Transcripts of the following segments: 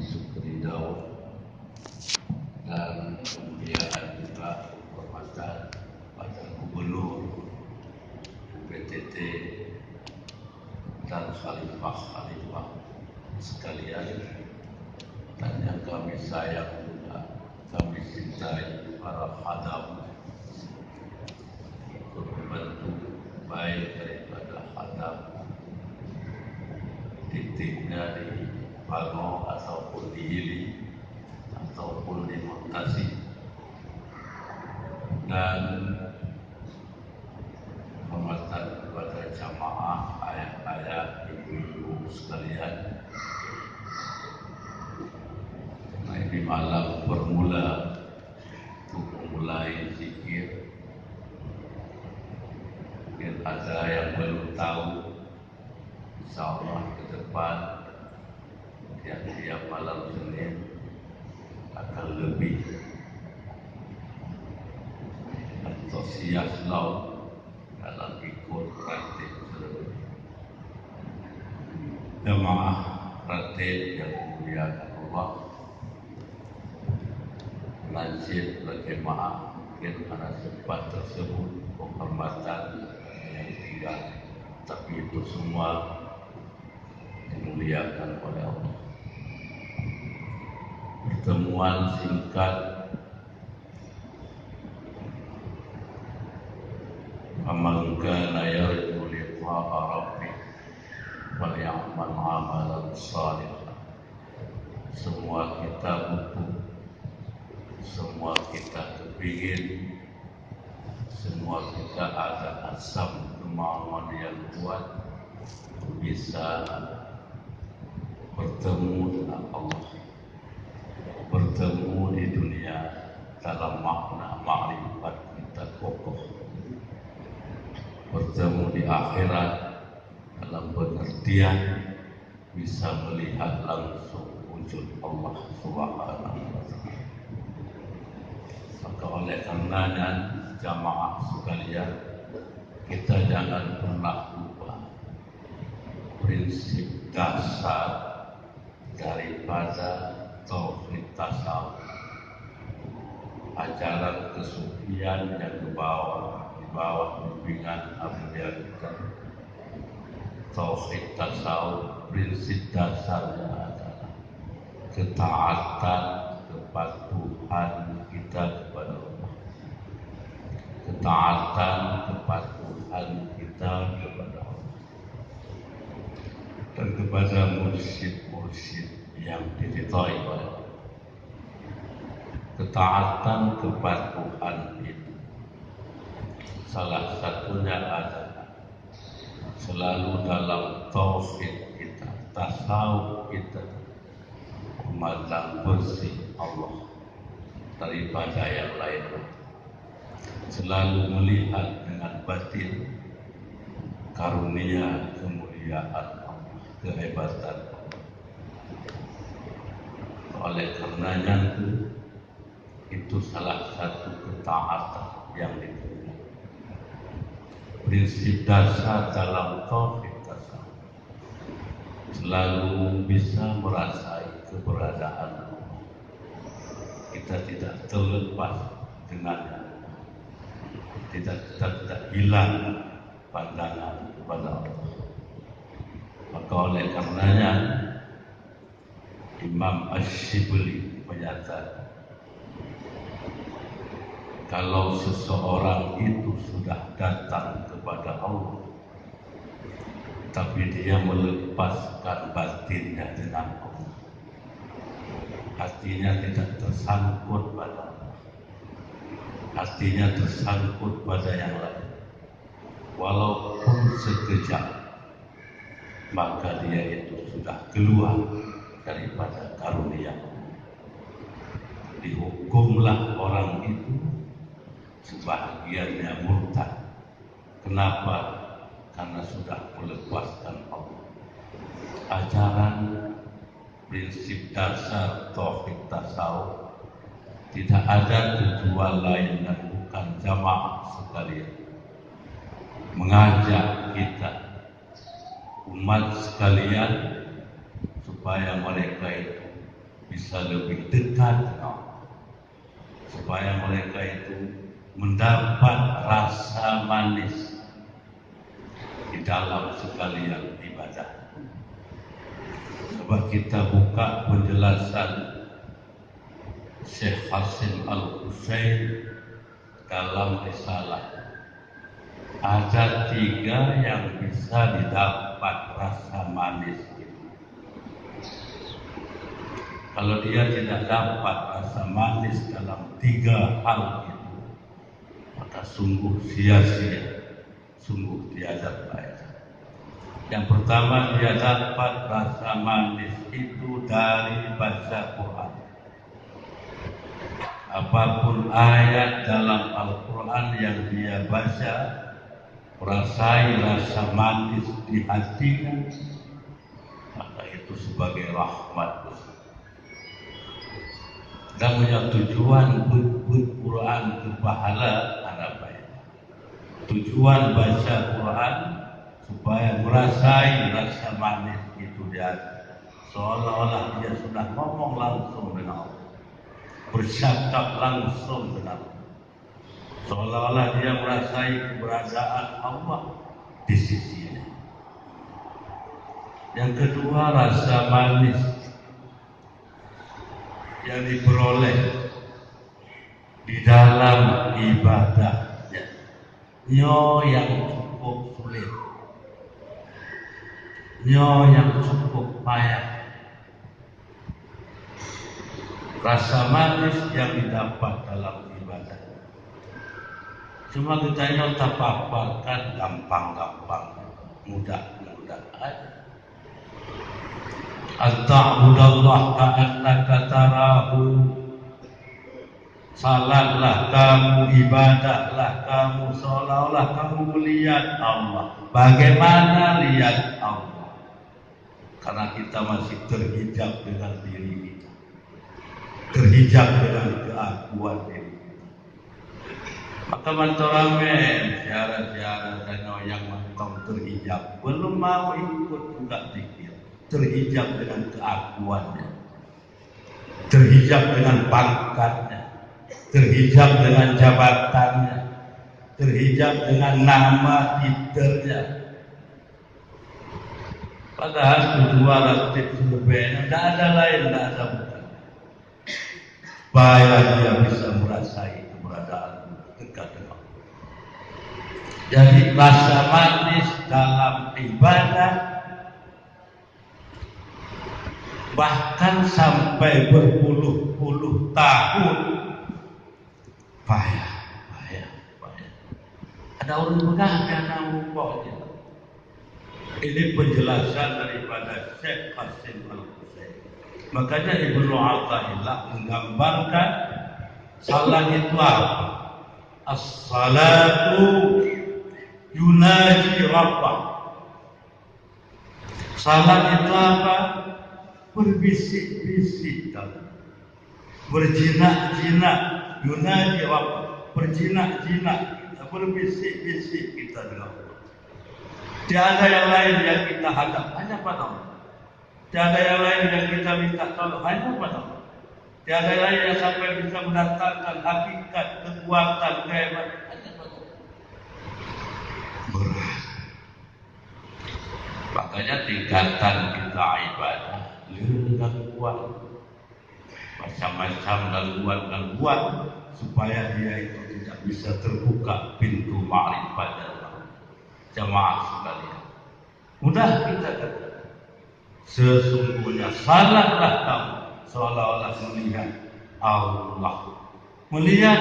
Sukri Daud, dan kemudian juga penghormatan pada Gubernur UPTT dan khalifah-khalifah sekalian, dan yang kami sayang juga kami cintai para khadam untuk membantu baik daripada khadam titiknya di Pano ataupun di Hili ataupun di Montasi, dan penghormatan kepada jamaah, ayah-ayah, ibu-ibu sekalian. Nah, ini malam bermula untuk memulai zikir. Mungkin ada yang belum tahu, insyaallah ke depan tiap malam Senin akan lebih antusias dalam ikut praktik tersebut. Jamaah praktik yang dimuliakan Allah, nasib berjemaah mungkin pada sempat tersebut penghormatan yang tinggal, tapi itu semua dimuliakan oleh Allah. Pertemuan singkat "Faman kana yarju liqa'a rabbih falyamal 'amalan shalihan." Semua kita butuh, semua kita kepingin, semua kita ada asam kemauan yang kuat bisa bertemu dengan Allah, bertemu di dunia dalam makna ma'rifat kita kokoh, bertemu di akhirat dalam pengertian bisa melihat langsung wujud Allah Subhanahu wa Ta'ala. Maka oleh karenanya jamaah sekalian, kita jangan pernah lupa prinsip dasar daripada tauhid tasawuf, ajaran kesufian yang di bawah bimbingan Abu Yazid. Tauhid tasawuf prinsip dasarnya adalah ketaatan, kepatuhan kita kepada Allah, ketaatan, kepatuhan kita kepada Allah dan kepada mursyid-mursyid yang diridhai oleh Allah. Ketaatan, kepatuhan itu salah satunya adalah selalu dalam tauhid kita, tasawuf kita, memandang bersih Allah daripada yang lain, selalu melihat dengan batin karunia kemuliaan Allah, kehebatan Allah. Oleh karenanya itu salah satu ketaatan yang diterima. Prinsip dasar dalam tauhid tasawuf selalu bisa merasai keberadaan Allah. Kita tidak terlepas dengannya, kita tidak hilang pandangan kepada Allah. Maka oleh karenanya Imam Ash-Shibli menyatakan, kalau seseorang itu sudah datang kepada Allah, tapi dia melepaskan batinnya dengan Allah, hatinya tidak tersangkut pada Allah, hatinya tersangkut pada yang lain, walaupun sekejap, maka dia itu sudah keluar daripada karunia Allah. Dihukumlah orang itu sebahagiannya murtad. Kenapa? Karena sudah melepaskan Allah. Ajaran prinsip dasar tauhid tasawuf tidak ada tujuan lain dan bukan jamaah sekalian mengajak kita umat sekalian supaya mereka itu bisa lebih dekat dengan Allah, supaya mereka itu mendapat rasa manis di dalam sekalian ibadah. Coba kita buka penjelasan Syekh Hasim Al-Husain dalam risalah. Ada 3 yang bisa didapat rasa manis itu. Kalau dia tidak dapat rasa manis dalam 3 hal itu, maka sungguh sia-sia, sungguh tiada faedah. Yang pertama, dia dapat rasa manis itu dari baca Quran. Apapun ayat dalam Al-Quran yang dia baca, merasai rasa manis di hatinya, maka itu sebagai rahmat besar. Dan punya tujuan Quran itu pahala, ada baik. Tujuan baca Quran supaya merasai rasa manis itu dia, seolah-olah dia sudah ngomong langsung dengan Allah, bercakap langsung dengan Allah, seolah-olah dia merasai keberadaan Allah di sisinya. Yang kedua, rasa manis yang diperoleh di dalam ibadahnya, yang cukup sulit, yang cukup payah. Rasa manis yang didapat dalam ibadah, cuma kita paparkan gampang-gampang, mudah-mudah aja. At-ta'budallah ka'annaka tarahu. Salatlah kamu, ibadahlah kamu seolah-olah kamu melihat Allah. Bagaimana lihat Allah? Karena kita masih terhijab dengan diri kita, terhijab dengan keakuan diri kita. Maka mantorame ziarah-ziarah dan yang mantap terhijab, belum mau ikut juga dikir. Terhijab dengan keakuannya, terhijab dengan pangkatnya, terhijab dengan jabatannya, terhijab dengan nama titelnya. Padahal kedua relatif berbeda, tidak ada lain, tidak ada bukan. Supaya dia bisa merasai keberadaan dekat dengan Allah. Jadi rasa manis dalam ibadah, bahkan sampai berpuluh-puluh tahun, payah. Ada orang begadang pokoknya. Ini penjelasan daripada Syekh Hasim Al-Husain. Makanya Ibnu Athaillah menggambarkan salat itu apa? As-salatu yunaji Rabbah. Salat itu apa? Berbisik-bisik, berjinak-jinak, yunaji Rabbah, berjinak-jinak, berbisik-bisik kita dengan Allah. Tiada yang lain yang kita hadap, hanya pada Allah. Tiada yang lain yang kita minta tolong, hanya pada Allah. Tiada yang lain yang sampai bisa mendatangkan hakikat, kekuatan, kehebatan, hanya pada Allah. Berat. Makanya tingkatan kita ibadah gangguan, macam-macam gangguan supaya dia itu tidak bisa terbuka pintu ma'rifat Allah. Jamaah sekalian, mudah kita katakan, sesungguhnya salatlah kamu seolah-olah melihat Allah, melihat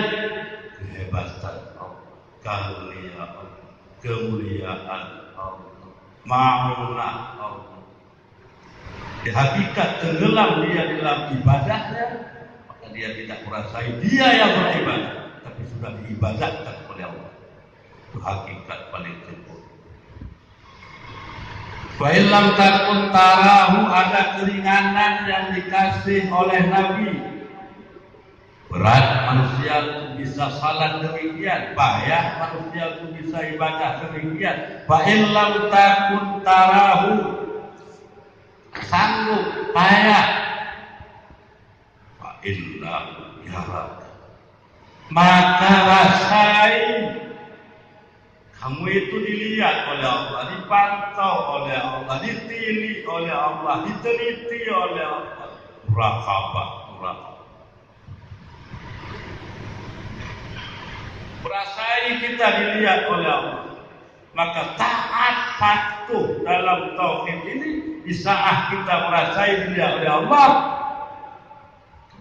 kehebatan Allah, karunia Allah, kemuliaan Allah, ma'unah Allah. Di hakikat tenggelam dia dalam ibadahnya, maka dia tidak merasai dia yang beribadah, tapi sudah diibadahkan oleh Allah. Itu hakikat paling sempurna. Wa illam takun tarahu, ada keringanan yang dikasih oleh Nabi. Berat manusia itu bisa salat demikian, payah manusia itu bisa ibadah demikian. Wa illam takun tarahu, sanggup, payah innahu yaraka. Maka rasai kamu itu dilihat oleh Allah, dipantau oleh Allah, ditili oleh Allah, diteliti oleh Allah. Muraqabah. Rasai kita dilihat oleh Allah. Maka taat patuh dalam tauhid ini di saat kita merasai dilihat oleh Allah,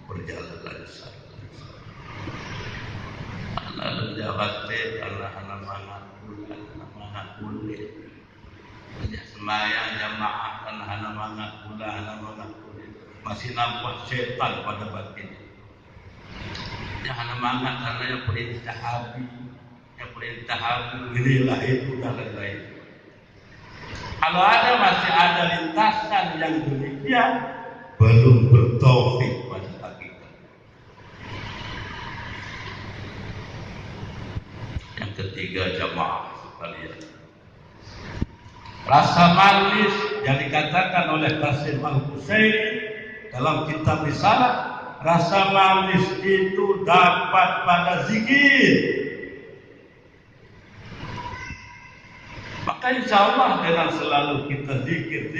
berjalan lancar. Anak jawate, anak mangat kulit. Semayang jamaah anak mangat kulit. Masih nampak setan pada batin. Jangan mangat karena yang perintah Habib. Inilah itu dan lain-lain. Kalau masih ada lintasan yang demikian, belum bertauhid pada hakikat. Yang ketiga, jamaah sekalian, rasa manis yang dikatakan oleh Qasim Al-Qusairi dalam kitab Risalah, rasa manis itu dapat pada zikir. Maka insya Allah dengan selalu kita zikir,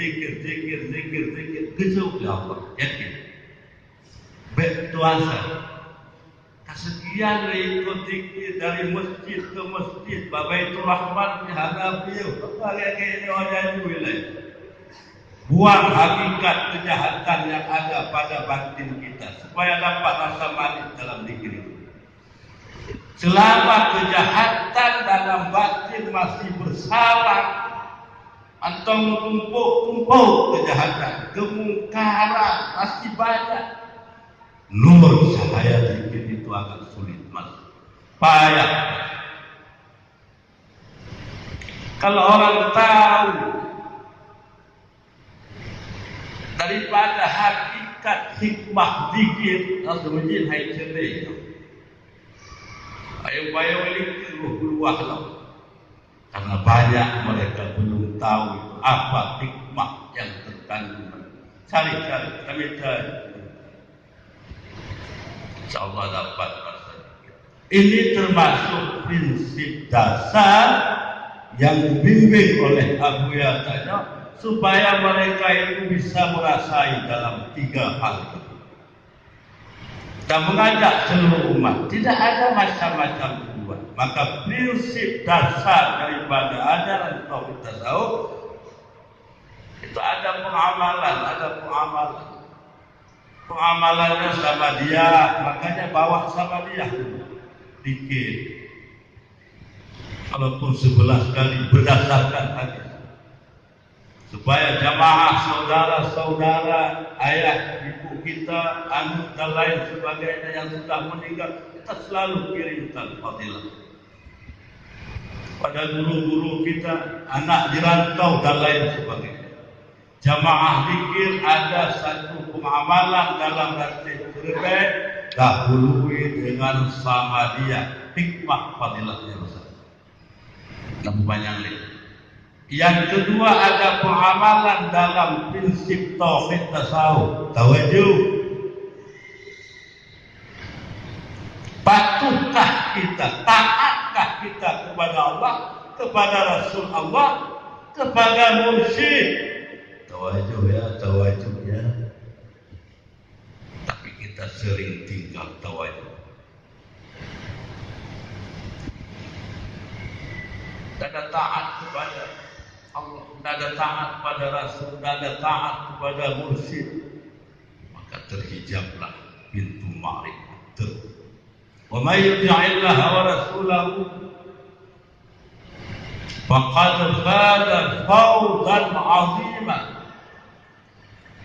kejauh ya Allah, yakin. Baik tuasa, kesekian ikut zikir dari masjid ke masjid, Baitur Rahman dihadapi, kalian ini orang wilayah. Buang hakikat kejahatan yang ada pada batin kita, supaya dapat rasa manis dalam zikir itu. Selama kejahatan dalam batin masih bersalah atau tumpuk kejahatan, kemungkaran masih banyak, nur cahaya zikir itu akan sulit masuk, payah. Kalau orang tahu daripada hakikat hikmah zikir, langsung menjadi hai cerai. Ayo ini keluar lah. Karena banyak mereka belum tahu apa hikmah yang terkandung. Cari, kami cari. InsyaAllah dapat rasa. Ini termasuk prinsip dasar yang dibimbing oleh Abu Yatanya supaya mereka itu bisa merasai dalam 3 hal itu. Dan mengajak seluruh umat, tidak ada macam-macam tujuan. Maka prinsip dasar daripada ajaran tauhid tasawuf itu ada pengamalan. Pengamalannya sama dia, makanya bawa sama dia dikit. Walaupun 11 kali berdasarkan hadis. Supaya jamaah saudara-saudara, ayah, ibu kita, anak dan lain sebagainya yang sudah meninggal, kita selalu kirimkan fadilah. Pada guru-guru kita, anak dirantau dan lain sebagainya. Jamaah zikir ada satu pengamalan dalam hati terbaik, dahului dengan sama dia, hikmah fadilahnya besar. Namun banyak lagi. Yang kedua ada pengamalan dalam prinsip tauhid tasawuf, tawajuh. Patuhkah kita, taatkah kita kepada Allah, kepada Rasul Allah, kepada mursyid? Tawajuh ya. Tapi kita sering tinggal tawajuh. Tak ada taat kepada Allah, tidak ada taat pada Rasul, tidak ada taat kepada mursyid, maka terhijablah pintu ma'rifat. Wa may yuti'illaha wa rasulahu faqad faza fawzan 'azima.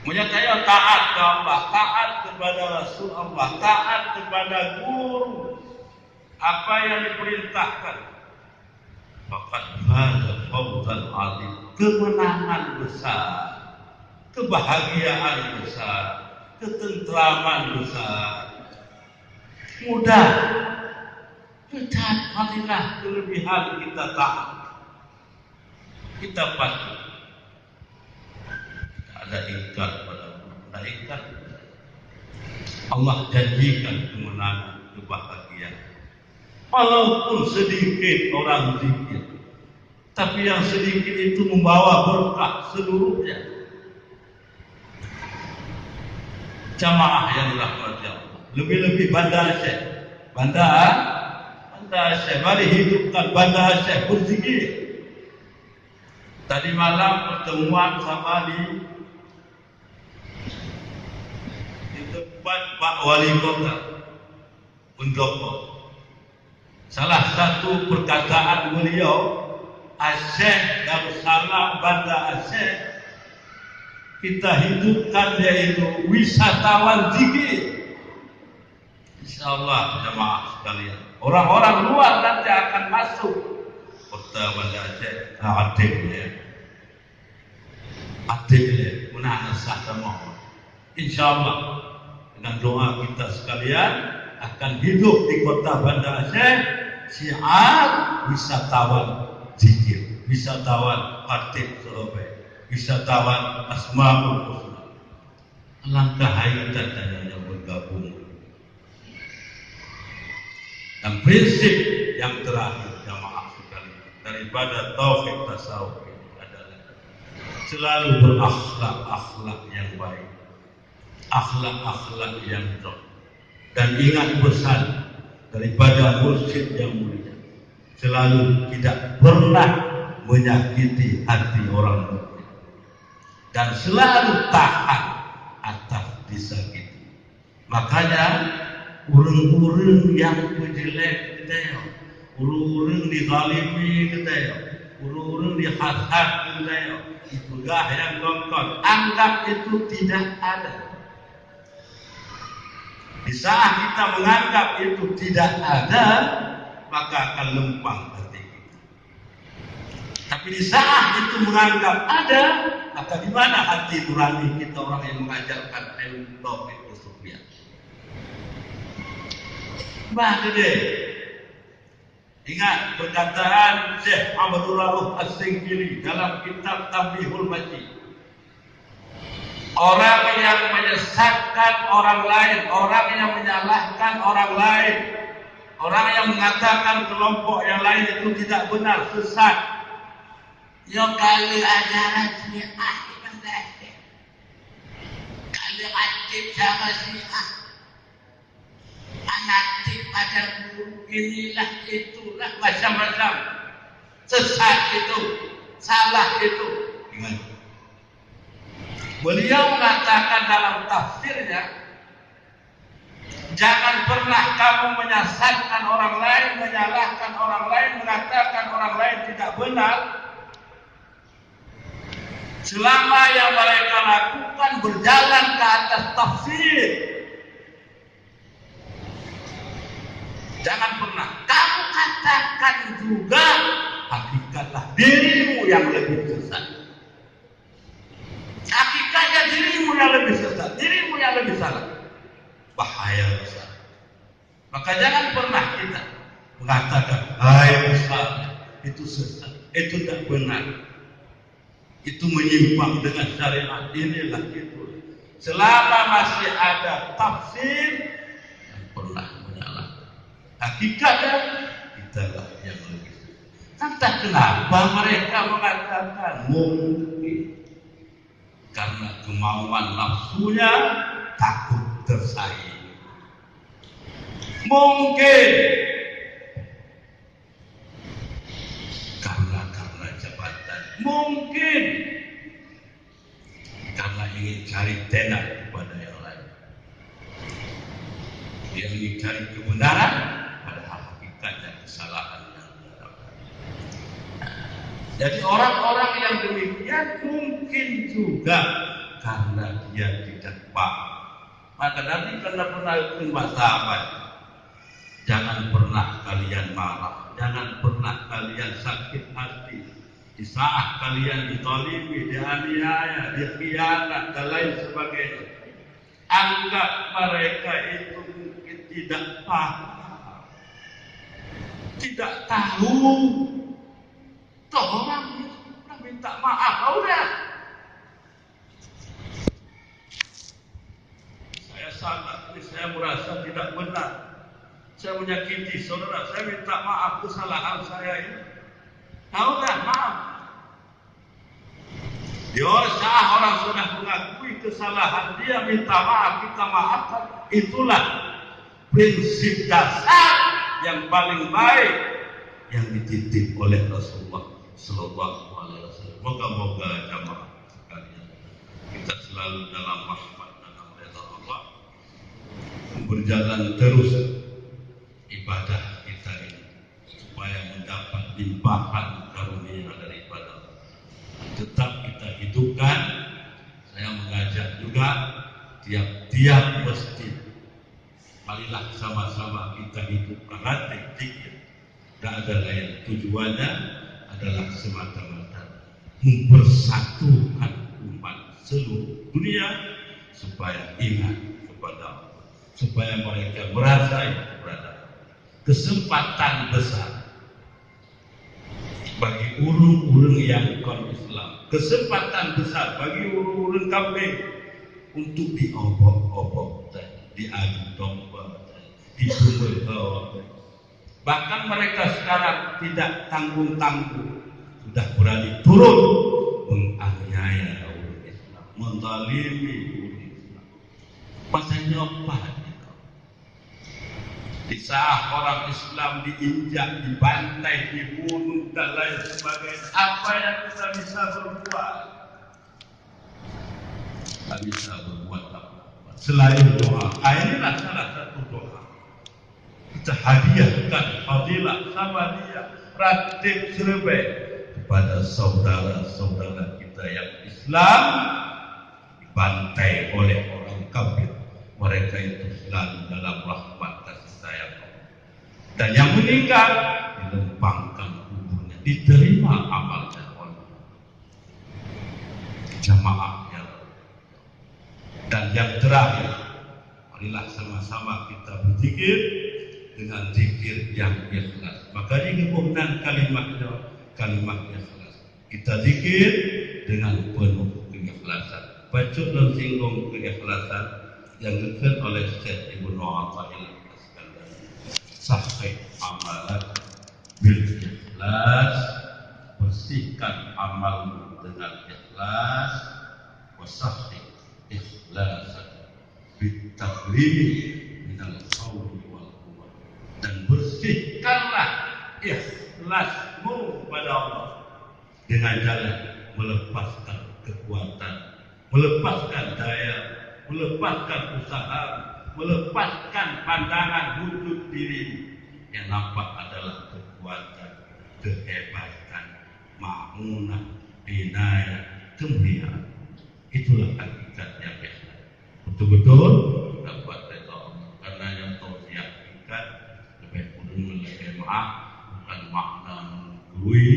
Menyatakan taat kepada Allah, taat kepada Rasul Allah, taat kepada guru, apa yang diperintahkan, faqad faza fawzan 'azim, kemenangan besar, kebahagiaan besar, ketentraman besar. Mudah lihat fadilah kelebihan kita taat, kita patuh, ada ingkar pada Allah, ada ingkar. Allah janjikan kemenangan, kebahagiaan. Walaupun sedikit orang zikir, tapi yang sedikit itu membawa berkah seluruhnya. Jamaah yang dirahmati Allah, lebih-lebih Banda Aceh. Banda Aceh, mari hidupkan Banda Aceh berzikir. Tadi malam pertemuan sama di tempat Pak Wali Kota Pendopo. Salah satu perkataan beliau, Aceh Darussalam Banda Aceh, kita hidupkan yaitu wisatawan zikir. InsyaAllah jamaah sekalian, orang-orang luar nanti akan masuk kota Banda Aceh. Adil mana sah sama. InsyaAllah dengan doa kita sekalian akan hidup di kota Banda Aceh syiar wisatawan zikir, wisatawan khatib sahabat, wisatawan Asmaul Husna. Alangkah hayatnya yang bergabung. Dan prinsip yang terakhir jamaah sekalian daripada taufik tasawuf ini adalah selalu berakhlak yang baik, akhlak yang baik, dan ingat pesan daripada mursyid yang mulia, selalu tidak pernah menyakiti hati orang mukmin dan selalu tahan atas disakiti. Makanya urang-urang yang penjelek kita, urang-urang dizalimi kita, urang-urang dihasad kita, itulah yang dongkol. Anggap itu tidak ada. Di saat kita menganggap itu tidak ada, maka akan lempang hati kita. Tapi di saat itu menganggap ada, maka di mana hati nurani kita, orang yang mengajarkan ilmu taufik usufiah. Ingat perkataan Syekh Abdul Rauf As-Singkili dalam kitab Tabihul Majid. Orang yang menyesatkan orang lain, orang yang menyalahkan orang lain, orang yang mengatakan kelompok yang lain itu tidak benar, sesat. Yo kali ajaran Syiah itu kali aktif sama Syiah, fanatik pada guru, inilah itulah macam-macam, sesat itu, salah itu. Ingat, beliau mengatakan dalam tafsirnya, jangan pernah kamu menyesatkan orang lain, menyalahkan orang lain, mengatakan orang lain tidak benar, selama yang mereka lakukan berjalan ke atas tafsir. Jangan pernah kamu katakan juga hakikatlah dirimu yang lebih sesat. Hakikatnya dirimu yang lebih sesat, dirimu yang lebih salah. Bahaya besar. Maka jangan pernah kita mengatakan, hai besar, itu sesat, itu tak benar, itu menyimpang dengan syariat, inilah itu. Selama masih ada tafsir, jangan pernah menyalahkan. Hakikatnya itulah yang lebih. Entah kenapa mereka mengatakan mungkin karena kemauan nafsunya, takut tersaing. Mungkin karena jabatan, mungkin karena ingin cari tenar kepada yang lain. Dia ingin cari kebenaran, padahal hakikatnya kesalahan yang dilakukan. Jadi orang-orang yang demikian mungkin juga karena dia tidak paham. Maka Nabi pernah sahabat, jangan pernah kalian marah, jangan pernah kalian sakit hati di saat kalian ditolimi, dianiaya, dikhianat dan lain sebagainya. Anggap mereka itu mungkin tidak paham, tidak tahu. Toh orang minta maaf, udah. salah, ini saya merasa tidak benar, saya menyakiti saudara, saya minta maaf kesalahan saya ini. Udah maaf. Saat orang sudah mengakui kesalahan dia, minta maaf, kita maafkan. Itulah prinsip dasar yang paling baik yang dititip oleh Rasulullah Sallallahu Alaihi Wasallam. Moga-moga jamaah sekalian kita selalu dalam rahmat dan redha Allah, berjalan terus ibadah kita ini supaya mendapat limpahan karunia daripada Allah. Tetap kita hidupkan. Saya mengajak juga tiap-tiap masjid, marilah sama-sama kita hidupkan latih zikir. Tidak ada lain, tujuannya adalah semata-mata mempersatukan umat seluruh dunia supaya ingat kepada Allah, supaya mereka merasai keberadaan. Kesempatan besar bagi urung-urung yang non-Islam, kesempatan besar bagi urung-urung kafir untuk diobok-obok, diadu domba, dibumel. Bahkan mereka sekarang tidak tanggung-tanggung, sudah berani turun menganiaya urung Islam, menzalimi urung Islam. Pasanya apa? Di saat orang Islam diinjak, dibantai, dibunuh dan lain sebagainya, apa yang kita bisa berbuat? Tidak bisa berbuat apa-apa selain doa. Inilah salah satu doa. Kita hadiahkan fadilah sama dia, ratib serbai kepada saudara-saudara kita yang Islam dibantai oleh orang kafir. Mereka itu selalu dalam rahmat kasih sayang Allah. Dan yang meninggal dilempangkan kuburnya, diterima amalnya oleh jamaah ya. Dan yang terakhir, marilah sama-sama kita berzikir dengan zikir yang ikhlas. Makanya kemudian kalimat ikhlas. Kita zikir dengan penuh keikhlasan. Baca dan singgung keikhlasan yang dikatakan oleh Syekh Ibnu Athaillah As-Sakandari. Sahih amalan bil ikhlas, bersihkan amalmu dengan ikhlas. Wasahih ikhlasan bit taqlid minal qawli wal quwwah, dan bersihkanlah ikhlasmu pada Allah dengan jalan melepaskan kekuatan, melepaskan daya, melepaskan usaha, melepaskan pandangan wujud diri yang nampak adalah kekuatan, kehebatan, ma'munah, inayah, kemuliaan. Itulah hakikatnya ikhlas. Betul-betul dapat redha Allah. Karena yang tausiah kita lebih kurang lebih maaf, bukan makna menggurui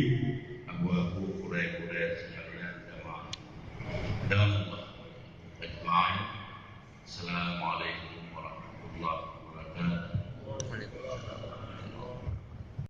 abu-abu kurai-kurai sekalian jamaah. Dalam